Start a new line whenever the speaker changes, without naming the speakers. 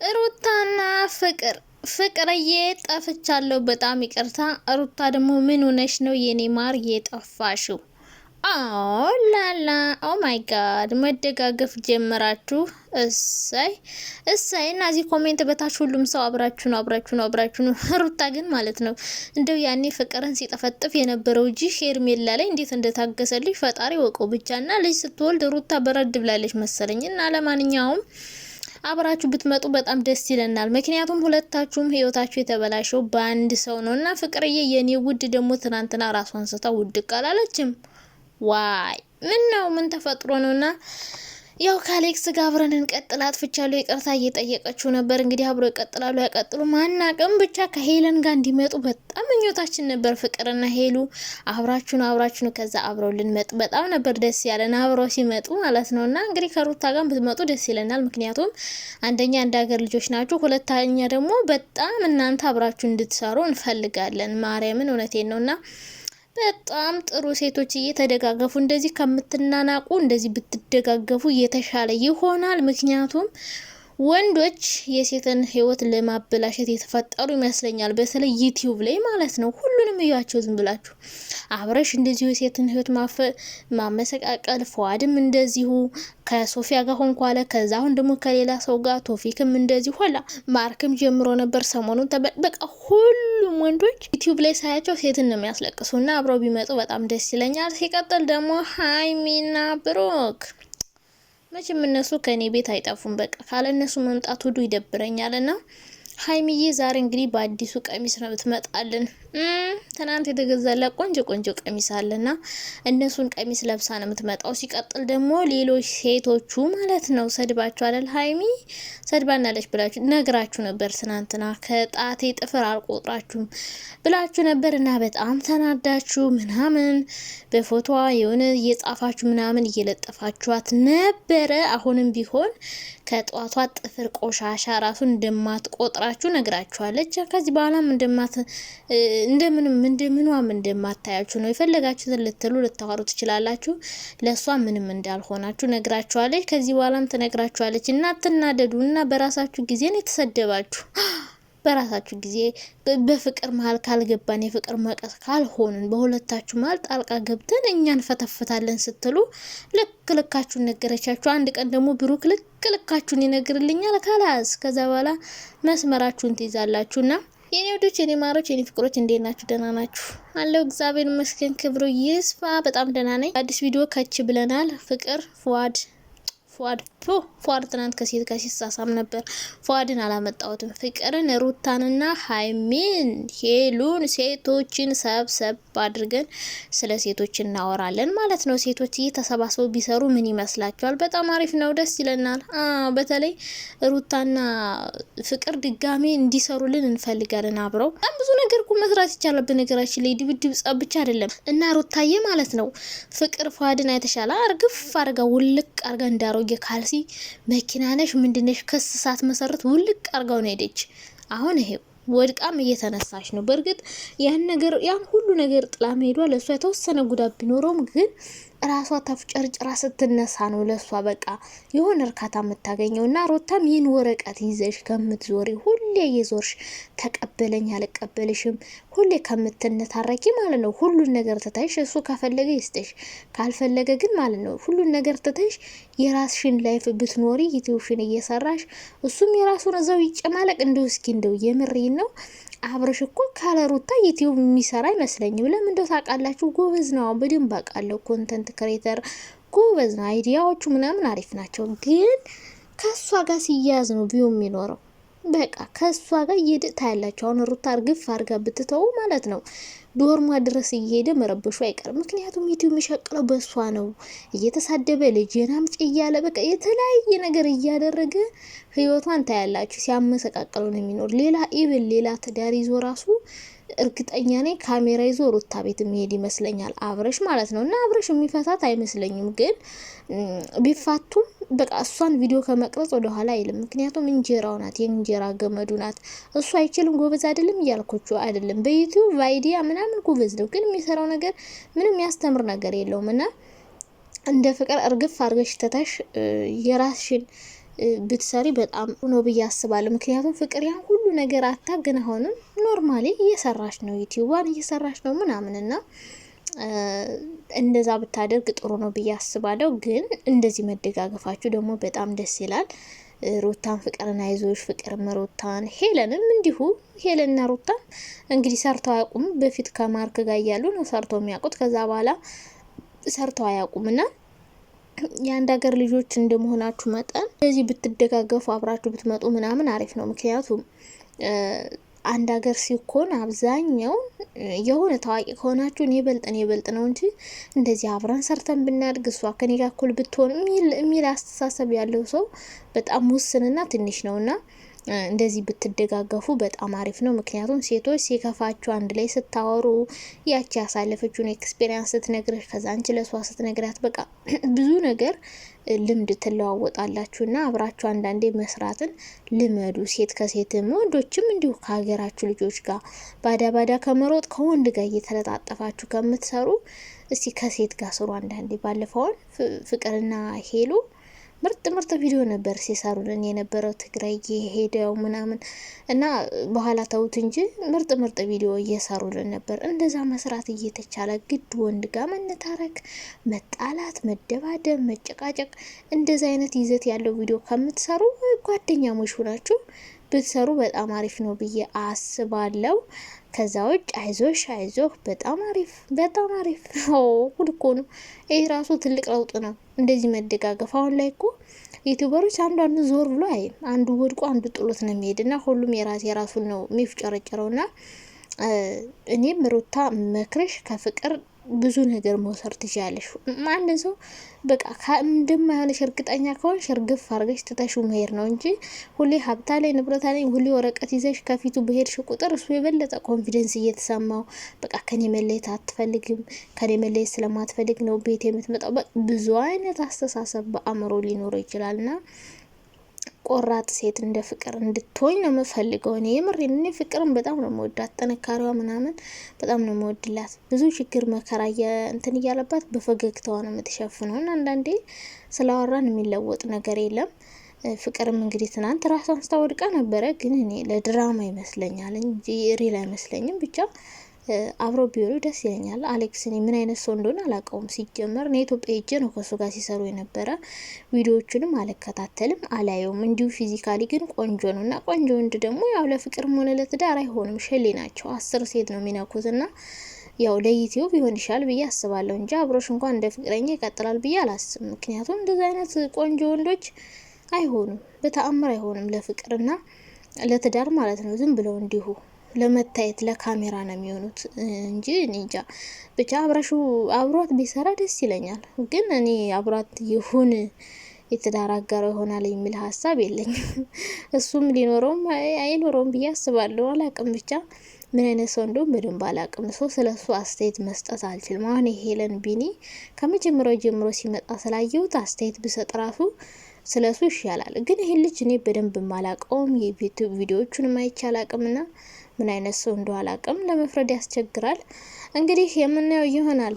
ሩታና ፍቅርዬ ጠፍቻለሁ። በጣም ይቅርታ። ሩታ ደግሞ ምን ሆነሽ ነው የኔ ማር የጠፋሽው? ላላ ኦ ማይ ጋድ መደጋገፍ ጀመራችሁ። እሰይ እሰይ። እና እዚህ ኮሜንት በታች ሁሉም ሰው አብራችሁ ነው። ሩታ ግን ማለት ነው እንደው ያኔ ፍቅርን ሲጠፈጥፍ የነበረው እጂ ሄርሜላ ላይ እንዴት እንደታገሰልሽ ፈጣሪ ወቀው ብቻና ልጅ ስትወልድ ሩታ በረድ ብላለች መሰለኝ። እና ለማንኛውም አብራችሁ ብትመጡ በጣም ደስ ይለናል። ምክንያቱም ሁለታችሁም ህይወታችሁ የተበላሸው በአንድ ሰው ነውና ፍቅርዬ የኔ ውድ ደግሞ ትናንትና ራሷን ስታ ውድቅ አላለችም። ዋይ ምን ተፈጥሮ ነውና ያው ከአሌክስ ጋር አብረን እንቀጥል አጥፍቻለሁ ይቅርታ እየጠየቀችው ነበር። እንግዲህ አብሮ ይቀጥላሉ ያቀጥሉ ማናቀም ብቻ ከሄለን ጋር እንዲመጡ በጣም ምኞታችን ነበር። ፍቅርና ሄሉ አብራችሁ ከዛ አብረው ልንመጥ በጣም ነበር ደስ ያለን አብረው ሲመጡ ማለት ነውና እንግዲህ ከሩታ ጋር ብትመጡ ደስ ይለናል። ምክንያቱም አንደኛ አንድ ሀገር ልጆች ናችሁ፣ ሁለተኛ ደግሞ በጣም እናንተ አብራችሁ እንድትሰሩ እንፈልጋለን። ማርያምን እውነቴን ነውና በጣም ጥሩ ሴቶች እየተደጋገፉ እንደዚህ ከምትናናቁ እንደዚህ ብትደጋገፉ የተሻለ ይሆናል። ምክንያቱም ወንዶች የሴትን ህይወት ለማበላሸት የተፈጠሩ ይመስለኛል። በተለይ ዩቲዩብ ላይ ማለት ነው። ሁሉንም እያቸው ዝም ብላችሁ አብረሽ እንደዚሁ የሴትን ህይወት ማመሰቃቀል፣ ፏድም እንደዚሁ ከሶፊያ ጋር ሆንኩ አለ። ከዛ አሁን ደግሞ ከሌላ ሰው ጋር ቶፊክም እንደዚሁ ሆላ ማርክም ጀምሮ ነበር ሰሞኑን በቃ ሁሉም ወንዶች ዩቲዩብ ላይ ሳያቸው ሴትን ነው የሚያስለቅሱና አብረው ቢመጡ በጣም ደስ ይለኛል። ሲቀጥል ደግሞ ሃይሚና ብሩክ መቼም እነሱ ከኔ ቤት አይጠፉም። በቃ ካለ እነሱ መምጣት ሁሉ ይደብረኛልና ሃይሚዬ ዛሬ እንግዲህ በአዲሱ ቀሚስ ነው ትመጣልን። ትናንት የተገዛላ ቆንጆ ቀሚስ አለና እነሱን ቀሚስ ለብሳ ነው የምትመጣው። ሲቀጥል ደግሞ ሌሎች ሴቶቹ ማለት ነው ሰድባችሁ አይደል? ሃይሚ ሰድባናለች ብላችሁ ነግራችሁ ነበር ትናንትና። ከጣቴ ጥፍር አልቆጥራችሁም ብላችሁ ነበርና በጣም ተናዳችሁ ምናምን በፎቶዋ የሆነ እየጻፋችሁ ምናምን እየለጠፋችኋት ነበረ። አሁንም ቢሆን ከጧቷ ጥፍር ቆሻሻ ራሱ እንደማትቆጥራችሁ ነግራችኋለች። ከዚህ በኋላም እንደምንም እንደማታያችሁ ነው። የፈለጋችሁትን ልትሉ ልታወሩ ትችላላችሁ። ለሷ ምንም እንዳልሆናችሁ ነግራችኋለች። ከዚህ በኋላም ትነግራችኋለች። እና አትናደዱ። እና በራሳችሁ ጊዜ ነው የተሰደባችሁ። በራሳችሁ ጊዜ በፍቅር መሀል ካልገባን የፍቅር መቀስ ካልሆንን በሁለታችሁ መሀል ጣልቃ ገብተን እኛን ፈተፍታለን ስትሉ ልካችሁን ነገረቻችሁ። አንድ ቀን ደግሞ ብሩክ ልካችሁን ይነግርልኛል ካላስ ከዛ በኋላ መስመራችሁን ትይዛላችሁና የኔ ወዶች የኔ ማሮች የኔ ፍቅሮች እንዴት ናችሁ? ደህና ናችሁ? አለው እግዚአብሔር ይመስገን ክብሩ ይስፋ። በጣም ደህና ነኝ። አዲስ ቪዲዮ ከች ብለናል። ፍቅር ፏድ ትናንት ከሴት ጋር ሲሳሳም ነበር። ፏድን አላመጣሁትም። ፍቅርን ሩታንና ሃይሚን ሄሉን ሴቶችን ሰብሰብ አድርገን ስለ ሴቶች እናወራለን ማለት ነው። ሴቶች ተሰባስበው ቢሰሩ ምን ይመስላችኋል? በጣም አሪፍ ነው፣ ደስ ይለናል። በተለይ ሩታና ፍቅር ድጋሜ እንዲሰሩልን እንፈልጋለን። አብረው በጣም ብዙ ነገር እኮ መስራት ይቻላል። በነገራችን ላይ ድብድብ ጸብ ብቻ አይደለም። እና ሩታዬ ማለት ነው ፍቅር ፏድን አይተሻላ? እርግፍ አርጋ ውልቅ አርጋ እንዳሮጌ ካልሲ መኪና ነሽ ምንድነሽ ከስሳት መሰረት ውልቅ አርጋው ነው ሄደች። አሁን ይሄ ወድቃም እየተነሳች ነው። በእርግጥ ያን ሁሉ ነገር ጥላ መሄዷ ለሷ የተወሰነ ጉዳት ቢኖረውም ግን ራሷ ተፍጨርጭራ ስትነሳ ነው ለሷ በቃ የሆነ እርካታ የምታገኘውና ሮታም ይህን ወረቀት ይዘሽ ከምትዞሪ ሁሌ የዞርሽ ተቀበለኝ አልቀበልሽም ሁሌ ከምትነታረቂ ማለት ነው ሁሉን ነገር ትተሽ እሱ ከፈለገ ይስጥሽ ካልፈለገ ግን ማለት ነው ሁሉን ነገር ትተሽ የራስሽን ላይፍ ብትኖሪ ዩቲዩብሽን እየሰራሽ እሱም የራሱን እዛው ይጨማለቅ። እንደው እስኪ እንደው የምሬን ነው አብረሽ እኮ ካለ ሩታ ዩቲዩብ የሚሰራ አይመስለኝም። ለምን እንደው ታውቃላችሁ? ጎበዝ ነው። በደንብ አውቃለሁ። ኮንተንት ክሬተር ጎበዝ ነው። አይዲያዎቹ ምናምን አሪፍ ናቸው። ግን ከሷ ጋር ሲያያዝ ነው ቪው የሚኖረው። በቃ ከሷ ጋር እየድታ ያላችሁ አሁን ሩታ እርግፍ አርጋ ብትተው ማለት ነው ዶርማ ድረስ እየሄደ መረበሹ አይቀርም። ምክንያቱም ዩቲዩብ የሚሸቅለው በሷ ነው። እየተሳደበ ልጅናም እያለ በቃ የተለያየ ነገር እያደረገ ህይወቷን ታያላችሁ። ሲያመሰቃቀለው ነው የሚኖር። ሌላ ትዳር ይዞ ራሱ እርግጠኛ ነኝ ካሜራ ይዞ ሩታ ቤት የሚሄድ ይመስለኛል አብረሽ ማለት ነው። እና አብረሽ የሚፈታት አይመስለኝም። ግን ቢፋቱም በቃ እሷን ቪዲዮ ከመቅረጽ ወደ ኋላ አይልም። ምክንያቱም እንጀራው ናት፣ የእንጀራ ገመዱ ናት። እሱ አይችልም ጎበዝ አይደለም እያልኩችሁ አይደለም። በዩቲዩብ አይዲያ ምናምን ጎበዝ ነው፣ ግን የሚሰራው ነገር ምንም ያስተምር ነገር የለውም። እና እንደ ፍቅር እርግፍ አርገሽ ተታሽ የራስሽን ብትሰሪ በጣም ነው ብዬ አስባለሁ። ምክንያቱም ፍቅር ያን ሁሉ ነገር አታ ግን አሁንም ኖርማሊ እየሰራች ነው፣ ዩቲዩባን እየሰራች ነው ምናምን እና እንደዛ ብታደርግ ጥሩ ነው ብዬ አስባለሁ። ግን እንደዚህ መደጋገፋችሁ ደግሞ በጣም ደስ ይላል። ሩታን ፍቅርን አይዞሽ፣ ፍቅርም ሩታን፣ ሄለንም እንዲሁ። ሄለንና ሩታን እንግዲህ ሰርተው አያውቁም። በፊት ከማርክ ጋር እያሉ ነው ሰርተው የሚያውቁት። ከዛ በኋላ ሰርተው አያውቁም እና የአንድ ሀገር ልጆች እንደመሆናችሁ መጠን እንደዚህ ብትደጋገፉ አብራችሁ ብትመጡ ምናምን አሪፍ ነው። ምክንያቱም አንድ ሀገር ሲኮን አብዛኛው የሆነ ታዋቂ ከሆናችሁ እኔ በልጥ ነው እንጂ እንደዚህ አብረን ሰርተን ብናድግ እሷ ከኔ ጋር እኩል ብትሆን የሚል አስተሳሰብ ያለው ሰው በጣም ውስንና ትንሽ ነውና እንደዚህ ብትደጋገፉ በጣም አሪፍ ነው። ምክንያቱም ሴቶች ሲከፋችሁ አንድ ላይ ስታወሩ ያቺ ያሳለፈችውን ኤክስፔሪንስ ስትነግርሽ ከዛ አንቺ ለሷ ስትነግራት በቃ ብዙ ነገር ልምድ ትለዋወጣላችሁና አብራችሁ አንዳንዴ መስራትን ልመዱ። ሴት ከሴትም ወንዶችም እንዲሁ ከሀገራችሁ ልጆች ጋር ባዳ ከመሮጥ ከወንድ ጋር እየተለጣጠፋችሁ ከምትሰሩ እስቲ ከሴት ጋር ስሩ አንዳንዴ። ባለፈውን ፍቅርና ሄሉ ምርጥ ቪዲዮ ነበር ሲሰሩልን የነበረው ትግራይ ሄደው ምናምን እና በኋላ ተውት እንጂ ምርጥ ቪዲዮ እየሰሩልን ነበር። እንደዛ መስራት እየተቻለ ግድ ወንድ ጋር መነታረክ፣ መጣላት፣ መደባደብ፣ መጨቃጨቅ እንደዛ አይነት ይዘት ያለው ቪዲዮ ከምትሰሩ ጓደኛሞች ሆናችሁ ብትሰሩ በጣም አሪፍ ነው ብዬ አስባለሁ። ከዛ ውጭ አይዞህ በጣም አሪፍ ሁሉ እኮ ነው። ይሄ ራሱ ትልቅ ለውጥ ነው እንደዚህ መደጋገፍ። አሁን ላይ እኮ ዩቲዩበሮች አንዱ ዞር ብሎ አይም፣ አንዱ ወድቆ አንዱ ጥሎት ነው የሚሄድና ሁሉም የራሱን ነው የሚፍጨረጨረውና እኔም ሩታ መክረሽ ከፍቅር ብዙ ነገር መውሰድ ትችላለሽ። አንድ ሰው በቃ እንደማይሆንሽ እርግጠኛ ከሆንሽ እርግፍ አድርገሽ ትተሽው መሄድ ነው እንጂ ሁሌ ሀብታ ላይ ንብረታ ላይ ሁሌ ወረቀት ይዘሽ ከፊቱ በሄድሽ ቁጥር እሱ የበለጠ ኮንፊደንስ እየተሰማው በቃ ከኔ መለየት አትፈልግም፣ ከኔ መለየት ስለማትፈልግ ነው ቤት የምትመጣው። ብዙ አይነት አስተሳሰብ በአእምሮ ሊኖረው ይችላልና ቆራጥ ሴት እንደ ፍቅር እንድትሆኝ ነው የምፈልገው። እኔ የምሬን እኔ ፍቅርን በጣም ነው የምወዳት፣ ጥንካሬዋ ምናምን በጣም ነው የምወድላት። ብዙ ችግር መከራ እንትን እያለባት በፈገግታዋ ነው የምትሸፍነው እና አንዳንዴ ስላወራን የሚለወጥ ነገር የለም። ፍቅርም እንግዲህ ትናንት ራሷን ስታወድቃ ነበረ፣ ግን እኔ ለድራማ ይመስለኛል እንጂ ሪል አይመስለኝም። ብቻ አብረው ቢሆኑ ደስ ይለኛል። አሌክስ እኔ ምን አይነት ሰው እንደሆነ አላውቀውም። ሲጀመር እኔ ኢትዮጵያ ሄጄ ነው ከሱ ጋር ሲሰሩ የነበረ። ቪዲዮዎቹንም አልከታተልም አላየውም። እንዲሁ ፊዚካሊ ግን ቆንጆ ነው እና ቆንጆ ወንድ ደግሞ ያው ለፍቅርም ሆነ ለትዳር አይሆንም። ሸሌ ናቸው። 10 ሴት ነው የሚነኩት እና ያው ለዩቲዩብ ይሆን ይሻል ብዬ አስባለሁ እንጂ አብሮሽ እንኳን እንደ ፍቅረኛ ይቀጥላል ብዬ አላስብም። ምክንያቱም እንደዚህ አይነት ቆንጆ ወንዶች አይሆኑም፣ በተአምር አይሆንም ለፍቅርና ለትዳር ማለት ነው። ዝም ብለው እንዲሁ ለመታየት ለካሜራ ነው የሚሆኑት እንጂ እንጃ። ብቻ አብሯት ቢሰራ ደስ ይለኛል። ግን እኔ አብሯት ይሁን የትዳር አጋር ይሆናል የሚል ሀሳብ የለኝም። እሱም ሊኖረውም አይኖረውም ብዬ አስባለሁ። አላቅም ብቻ ምን አይነት ሰው እንደሆነ በደንብ አላቅም። ሰው ስለሱ አስተያየት መስጠት አልችልም። አሁን ሄለን ቢኒ ከመጀመሪያው ጀምሮ ሲመጣ ስላየሁት አስተያየት ብሰጥ ራሱ ስለሱ ይሻላል። ግን ይሄን ልጅ እኔ በደንብ ማላቀውም የዩቲዩብ ቪዲዮዎቹን ማይቻ አላቅምና ምን አይነት ሰው እንደሆነ አላቅም። ለመፍረድ ያስቸግራል። እንግዲህ የምናየው ይሆናል።